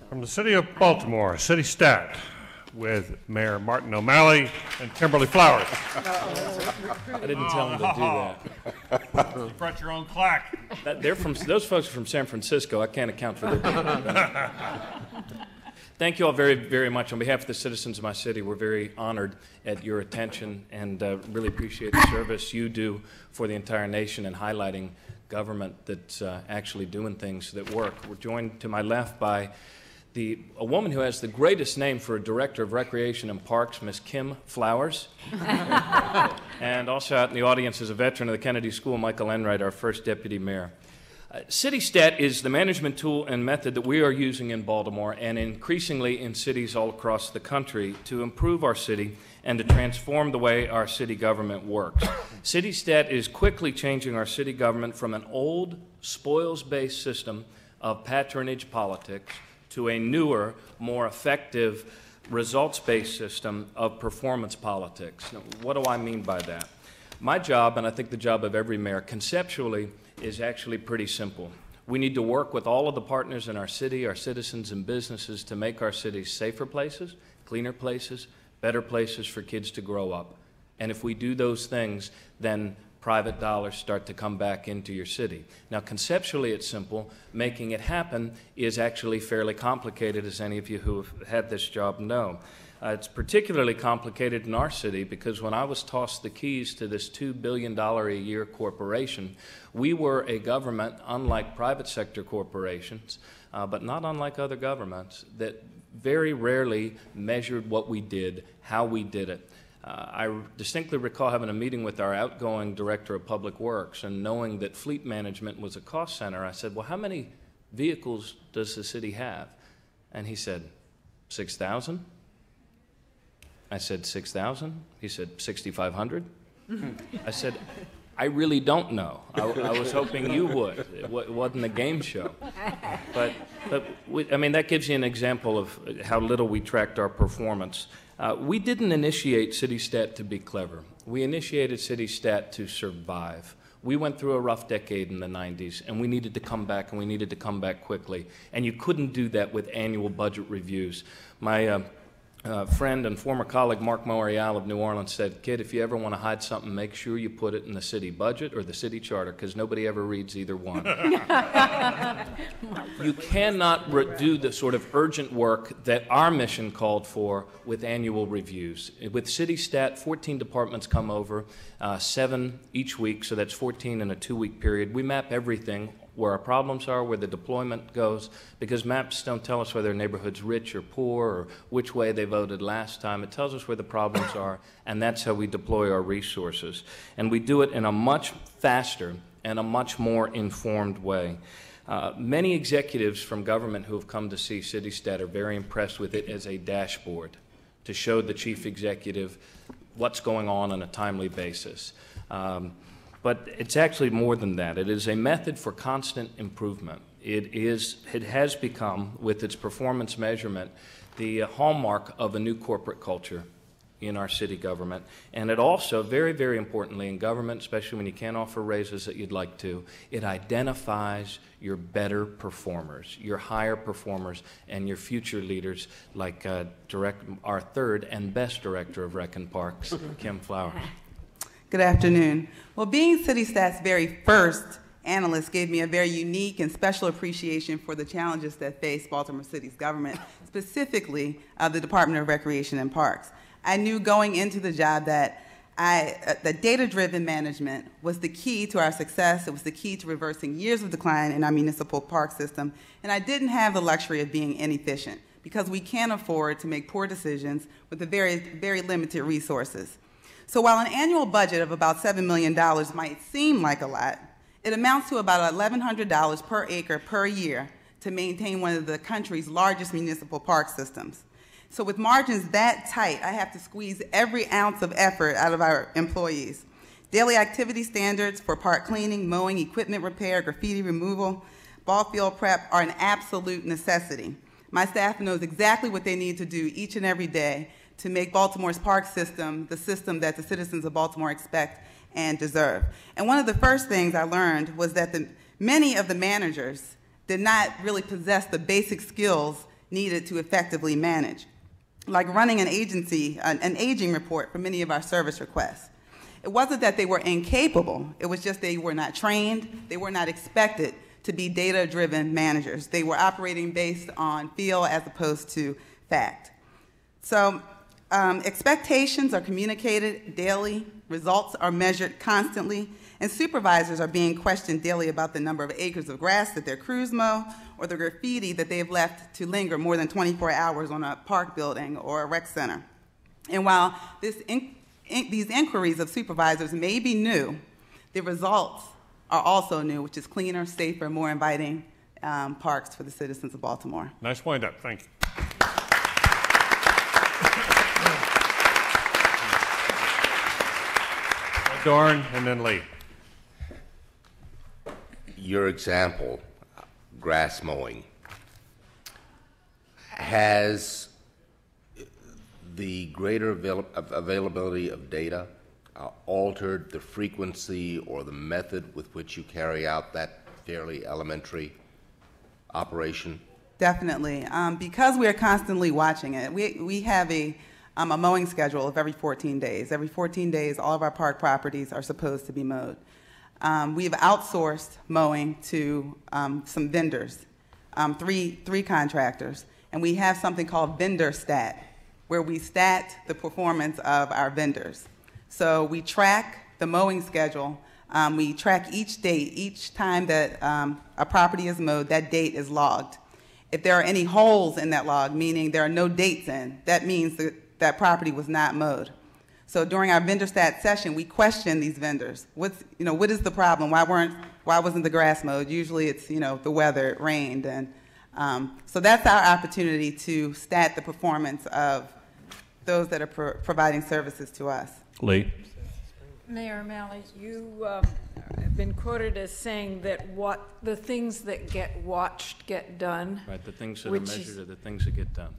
From the city of Baltimore, CitiStat, with Mayor Martin O'Malley and Kimberly Flowers. I didn't tell him to do that. You brought your own clack. Those folks are from San Francisco. I can't account for their Thank you all very, very much. On behalf of the citizens of my city, we're very honored at your attention and really appreciate the service you do for the entire nation in highlighting government that's actually doing things that work. We're joined to my left by a woman who has the greatest name for a director of recreation and parks, Miss Kim Flowers. And also out in the audience is a veteran of the Kennedy School, Michael Enright, our first deputy mayor. CitiStat is the management tool and method that we are using in Baltimore and increasingly in cities all across the country to improve our city and to transform the way our city government works. CitiStat is quickly changing our city government from an old, spoils-based system of patronage politics to a newer, more effective, results-based system of performance politics. Now, what do I mean by that? My job, and I think the job of every mayor, conceptually, is actually pretty simple. We need to work with all of the partners in our city, our citizens and businesses, to make our cities safer places, cleaner places, better places for kids to grow up. And if we do those things, then private dollars start to come back into your city. Now, conceptually, it's simple. Making it happen is actually fairly complicated, as any of you who have had this job know. It's particularly complicated in our city because when I was tossed the keys to this $2 billion a year corporation, we were a government, unlike private sector corporations, but not unlike other governments, that very rarely measured what we did, how we did it. I distinctly recall having a meeting with our outgoing director of public works and knowing that fleet management was a cost center. I said, well, how many vehicles does the city have? And he said, 6,000. I said, 6,000? He said, 6,500. I said, I really don't know. I was hoping you would. It wasn't a game show. But I mean, that gives you an example of how little we tracked our performance. We didn't initiate CitiStat to be clever. We initiated CitiStat to survive. We went through a rough decade in the 90s, and we needed to come back, and we needed to come back quickly. And you couldn't do that with annual budget reviews. My friend and former colleague Mark Morial of New Orleans said, kid, if you ever want to hide something, make sure you put it in the city budget or the city charter, because nobody ever reads either one. You cannot do the sort of urgent work that our mission called for with annual reviews. With CitiStat, 14 departments come over, 7 each week, so that's 14 in a 2-week period. We map everything, where our problems are, where the deployment goes, because maps don't tell us whether a neighborhood's rich or poor or which way they voted last time. It tells us where the problems are, and that's how we deploy our resources. And we do it in a much faster and a much more informed way. Many executives from government who have come to see CitiStat are very impressed with it as a dashboard to show the chief executive what's going on a timely basis. But it's actually more than that. It is a method for constant improvement. It has become, with its performance measurement, the hallmark of a new corporate culture in our city government. And it also, very, very importantly in government, especially when you can't offer raises that you'd like to, it identifies your better performers, your higher performers, and your future leaders, like our third and best director of Rec and Parks, Kim Flowers. Good afternoon. Well, being CitiStat's very first analyst gave me a very unique and special appreciation for the challenges that face Baltimore City's government, specifically the Department of Recreation and Parks. I knew going into the job that data-driven management was the key to our success. It was the key to reversing years of decline in our municipal park system. And I didn't have the luxury of being inefficient because we can't afford to make poor decisions with the very, very limited resources. So while an annual budget of about $7 million might seem like a lot, it amounts to about $1,100 per acre per year to maintain one of the country's largest municipal park systems. So with margins that tight, I have to squeeze every ounce of effort out of our employees. Daily activity standards for park cleaning, mowing, equipment repair, graffiti removal, ball field prep are an absolute necessity. My staff knows exactly what they need to do each and every day to make Baltimore's park system the system that the citizens of Baltimore expect and deserve. And one of the first things I learned was that many of the managers did not really possess the basic skills needed to effectively manage, like running an aging report for many of our service requests. It wasn't that they were incapable, it was just they were not trained, they were not expected to be data-driven managers. They were operating based on feel as opposed to fact. So expectations are communicated daily, results are measured constantly, and supervisors are being questioned daily about the number of acres of grass that their crews mow or the graffiti that they've left to linger more than 24 hours on a park building or a rec center. And while these inquiries of supervisors may be new, the results are also new, which is cleaner, safer, more inviting parks for the citizens of Baltimore. Nice wind-up. Thank you. Dorn and then Lee. Your example, grass mowing, has the greater availability of data altered the frequency or the method with which you carry out that fairly elementary operation? Definitely. Because we are constantly watching it, we have a mowing schedule of every 14 days. Every 14 days, all of our park properties are supposed to be mowed. We've outsourced mowing to some vendors, three contractors, and we have something called vendor stat, where we stat the performance of our vendors. So we track the mowing schedule. We track each date. Each time that a property is mowed, that date is logged. If there are any holes in that log, meaning there are no dates in, that means that property was not mowed. So during our vendor stat session, we question these vendors. What is the problem? Why wasn't the grass mowed? Usually it's, the weather, it rained. And so that's our opportunity to stat the performance of those that are providing services to us. Lee. Mayor O'Malley, you have been quoted as saying that the things that get watched get done. Right, the things that are measured are the things that get done.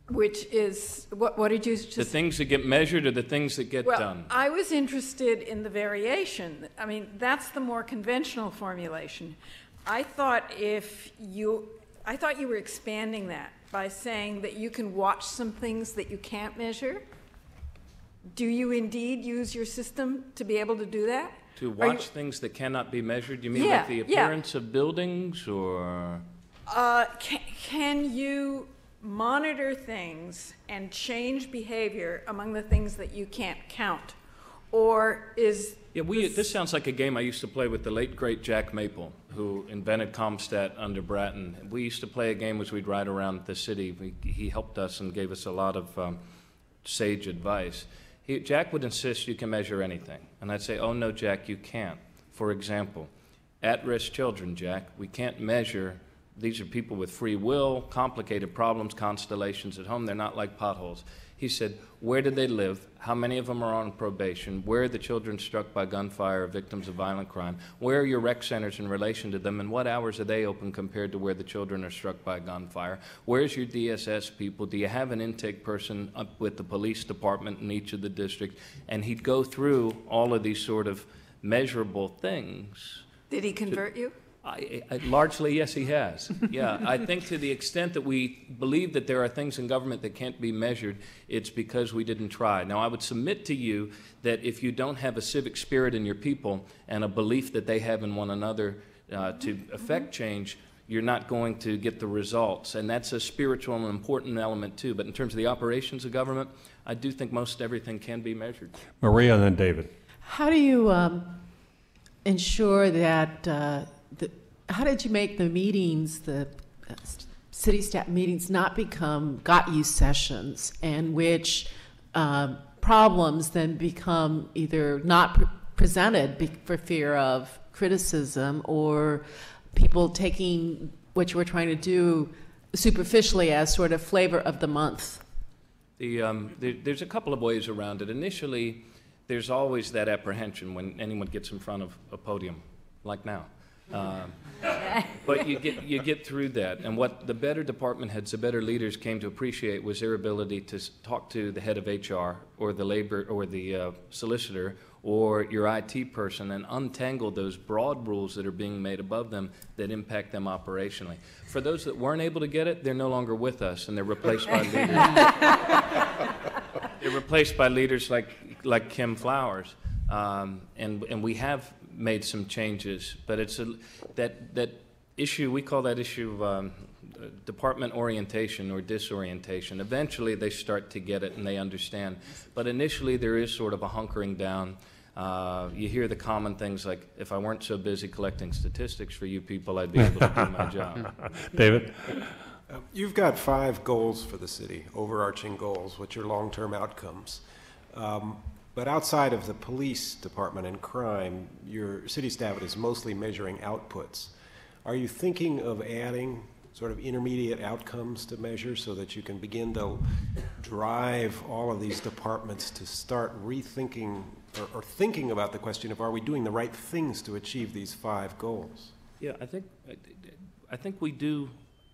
Which is, what did you just say? The things that get measured are the things that get done. I was interested in the variation. I mean, that's the more conventional formulation. I thought you were expanding that by saying that you can watch some things that you can't measure. Do you indeed use your system to be able to do that? To watch things that cannot be measured? You mean like the appearance of buildings, or? Can you monitor things and change behavior among the things that you can't count? Or is... Yeah, this sounds like a game I used to play with the late, great Jack Maple, who invented ComStat under Bratton. We used to play a game as we'd ride around the city. He helped us and gave us a lot of sage advice. Jack would insist you can measure anything. And I'd say, oh, no, Jack, you can't. For example, at-risk children, Jack, we can't measure. These are people with free will, complicated problems, constellations at home. They're not like potholes. He said, where did they live? How many of them are on probation? Where are the children struck by gunfire or victims of violent crime? Where are your rec centers in relation to them? And what hours are they open compared to where the children are struck by gunfire? Where's your DSS people? Do you have an intake person up with the police department in each of the districts? And he'd go through all of these sort of measurable things. Did he convert you? Largely, yes, he has. Yeah, I think to the extent that we believe that there are things in government that can't be measured, it's because we didn't try. Now, I would submit to you that if you don't have a civic spirit in your people and a belief that they have in one another to affect change, you're not going to get the results. And that's a spiritual and important element, too. But in terms of the operations of government, I do think most everything can be measured. Maria and then David. How do you ensure that how did you make the meetings, the CitiStat meetings, not become got-you sessions, and which problems then become either not presented for fear of criticism, or people taking what you were trying to do superficially as sort of flavor of the month? There's a couple of ways around it. Initially, there's always that apprehension when anyone gets in front of a podium, like now. But you get through that, and what the better department heads, the better leaders came to appreciate was their ability to talk to the head of HR or the labor or the solicitor or your IT person and untangle those broad rules that are being made above them that impact them operationally. For those that weren't able to get it, they're no longer with us, and they're replaced by leaders. They're replaced by leaders like Kim Flowers, and we have made some changes, but it's that issue, we call that issue department orientation or disorientation. Eventually they start to get it and they understand, but initially there is sort of a hunkering down. You hear the common things like, if I weren't so busy collecting statistics for you people, I'd be able to do my job. David? You've got 5 goals for the city, overarching goals, which are long-term outcomes. But outside of the police department and crime, your city staff is mostly measuring outputs. Are you thinking of adding sort of intermediate outcomes to measure so that you can begin to drive all of these departments to start rethinking or thinking about the question of, are we doing the right things to achieve these 5 goals? Yeah, I think we do.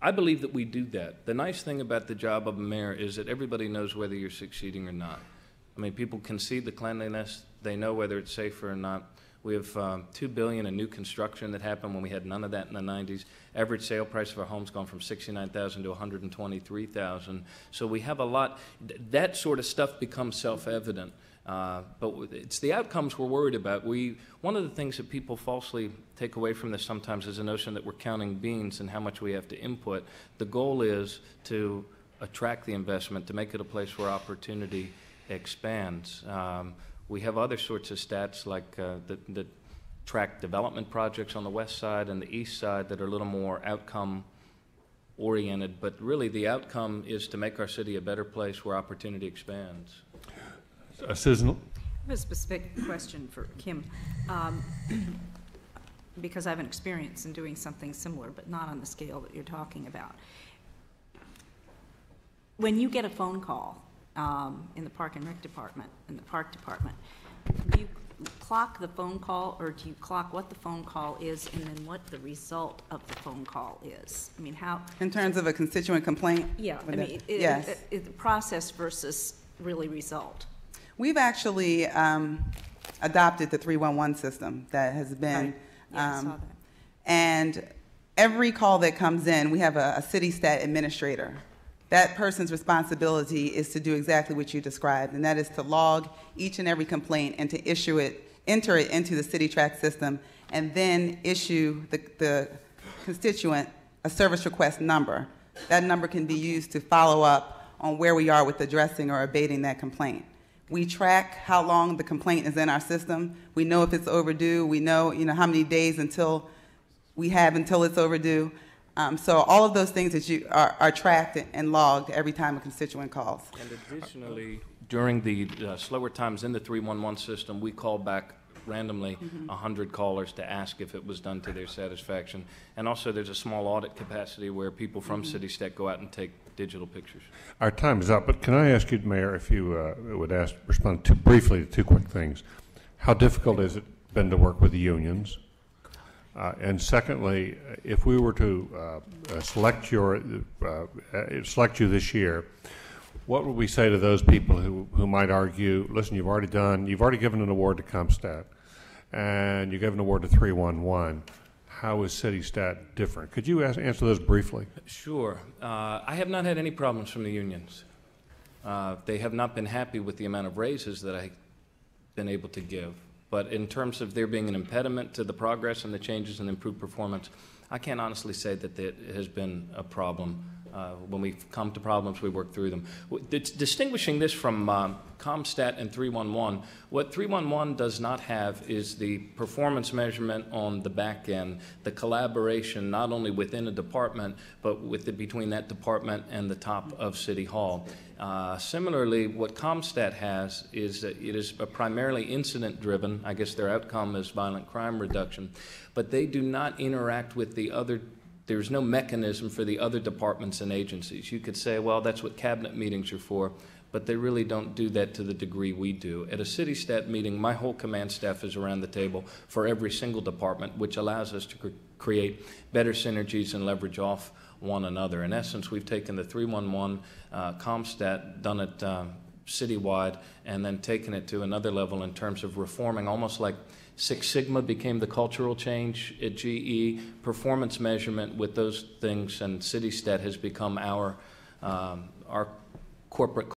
I believe that we do that. The nice thing about the job of a mayor is that everybody knows whether you're succeeding or not. I mean, people can see the cleanliness. They know whether it's safer or not. We have $2 billion in new construction that happened when we had none of that in the 90s. Average sale price of our home's gone from $69,000 to $123,000. So we have a lot. That sort of stuff becomes self-evident. But it's the outcomes we're worried about. One of the things that people falsely take away from this sometimes is the notion that we're counting beans and how much we have to input. The goal is to attract the investment, to make it a place where opportunity expands. We have other sorts of stats like that track development projects on the west side and the east side that are a little more outcome oriented, but really the outcome is to make our city a better place where opportunity expands. Susan? I have a specific question for Kim, because I have an experience in doing something similar, but not on the scale that you're talking about. When you get a phone call in the Park and Rec Department, in the Park Department, do you clock the phone call, or do you clock what the phone call is and then what the result of the phone call is? I mean, how... In terms of a constituent complaint? Yeah, I mean, yes. The process versus really result. We've actually adopted the 311 system that has been, Right. Yeah, I saw that. and every call that comes in, we have a CitiStat administrator. That person's responsibility is to do exactly what you described, and that is to log each and every complaint and to enter it into the CitiTrack system, and then issue the constituent a service request number. That number can be used to follow up on where we are with addressing or abating that complaint. We track how long the complaint is in our system. We know if it's overdue. We know, how many days until it's overdue. So all of those things that are tracked and logged every time a constituent calls. And additionally, during the slower times in the 311 system, we call back randomly 100 callers to ask if it was done to their satisfaction. And also there's a small audit capacity where people from CitiStat go out and take digital pictures. Our time is up, but can I ask you, Mayor, if you would respond briefly to 2 quick things. How difficult has it been to work with the unions? And secondly, if we were to select you this year, what would we say to those people who might argue, listen, you've already given an award to CompStat, and you gave an award to 311. How is CitiStat different? Could you answer those briefly? Sure. I have not had any problems from the unions. They have not been happy with the amount of raises that I've been able to give. But in terms of there being an impediment to the progress and the changes and improved performance, I can't honestly say that it has been a problem. When we come to problems, we work through them. Distinguishing this from CompStat and 311, what 311 does not have is the performance measurement on the back end, the collaboration not only within a department, but between that department and the top of City Hall. Similarly, what CompStat has is that it is primarily incident-driven. I guess their outcome is violent crime reduction, but they do not interact with the other. There's no mechanism for the other departments and agencies. You could say, well, that's what cabinet meetings are for, but they really don't do that to the degree we do. At a CitiStat meeting, my whole command staff is around the table for every single department, which allows us to create better synergies and leverage off one another. In essence, we've taken the 311 CompStat, done it citywide, and then taking it to another level in terms of reforming, almost like Six Sigma became the cultural change at GE, performance measurement with those things, and CitiStat has become our corporate